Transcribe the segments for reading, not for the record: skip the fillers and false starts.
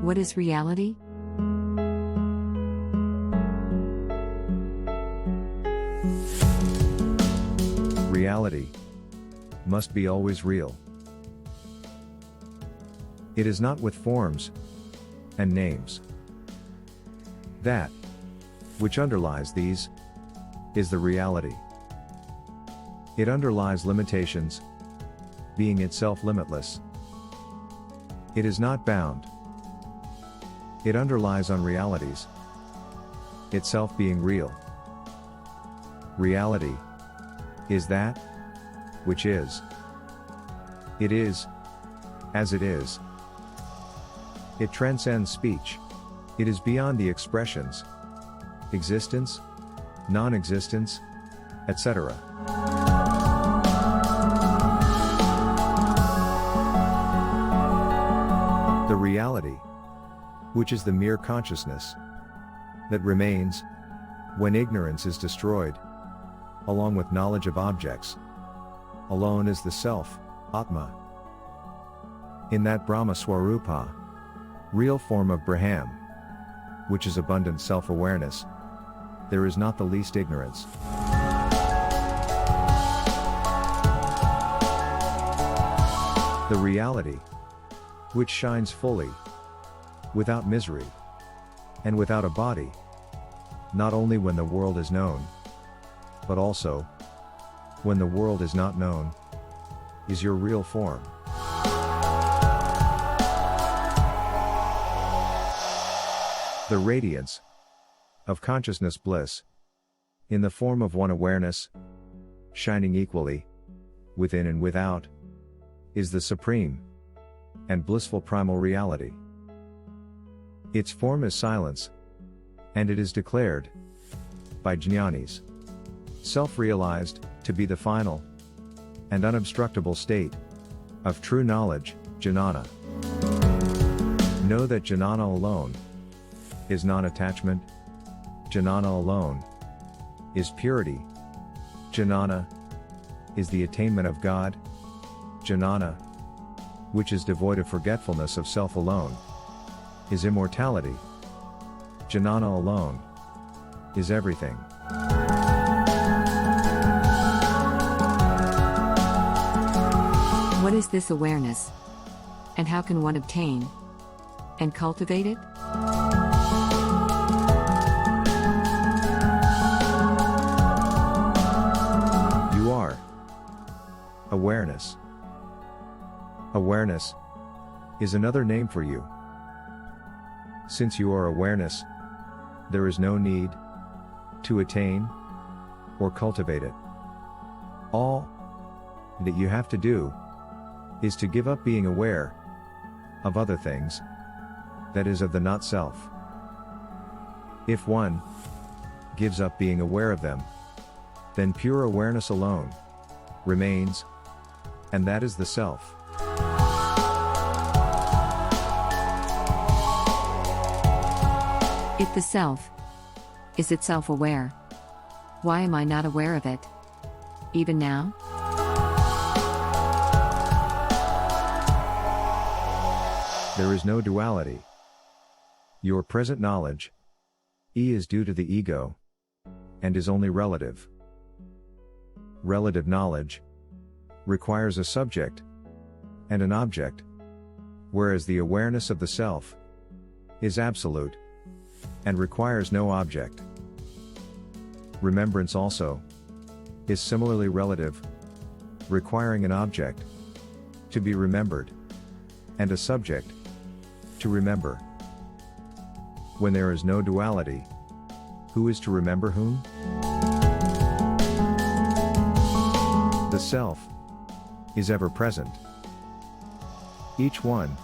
What is reality? Reality must be always real. It is not with forms and names. That which underlies these is the reality. It underlies limitations, being itself limitless. It is not bound. It underlies unrealities, itself being real. Reality is that which is. It is as it is. It transcends speech. It is beyond the expressions, existence, non-existence, etc. The reality, which is the mere consciousness that remains when ignorance is destroyed, along with knowledge of objects, alone is the Self-Atma. In that Brahma Swarupa, real form of Brahman, which is abundant self-awareness, there is not the least ignorance. The reality, which shines fully, without misery, and without a body, not only when the world is known, but also when the world is not known, is your real form. The radiance of consciousness bliss, in the form of one awareness, shining equally, within and without, is the supreme and blissful primal reality. Its form is silence, and it is declared by jnanis, self-realized, to be the final and unobstructable state of true knowledge, jnana. Know that jnana alone is non-attachment, jnana alone is purity, jnana is the attainment of God, jnana, which is devoid of forgetfulness of self alone, is immortality, jnana alone is everything. What is this awareness? And how can one obtain and cultivate it? You are awareness. Awareness is another name for you. Since you are awareness, there is no need to attain or cultivate it. All that you have to do is to give up being aware of other things, that is of the not self. If one gives up being aware of them, then pure awareness alone remains, and that is the self. If the self is itself aware, why am I not aware of it? Even now? There is no duality. Your present knowledge, is due to the ego, and is only relative. Relative knowledge requires a subject and an object, whereas the awareness of the self is absolute and requires no object. Remembrance also is similarly relative, requiring an object to be remembered and a subject to remember. When there is no duality, who is to remember whom? The self is ever present. Each one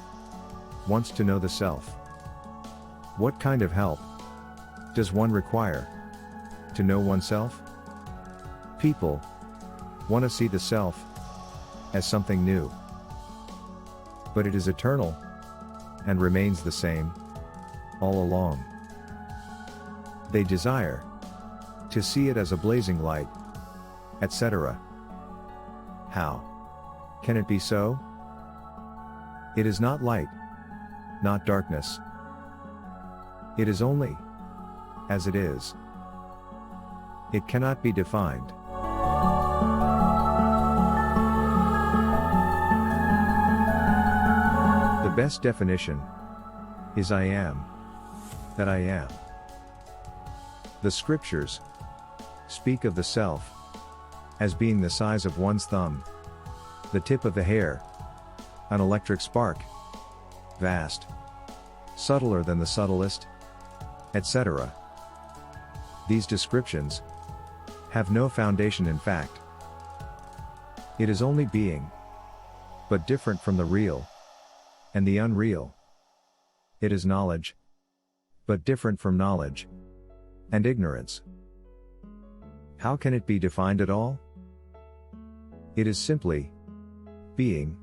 wants to know the self. What kind of help does one require to know oneself? People want to see the self as something new, but it is eternal and remains the same all along. They desire to see it as a blazing light, etc. How can it be so? It is not light, not darkness, It is only as it is. It cannot be defined. The best definition is I am that I am. The scriptures speak of the self as being the size of one's thumb, the tip of the hair, an electric spark, vast, subtler than the subtlest, etc. These descriptions have no foundation in fact. It is only being, but different from the real and the unreal. It is knowledge, but different from knowledge and ignorance. How can it be defined at all? It is simply being.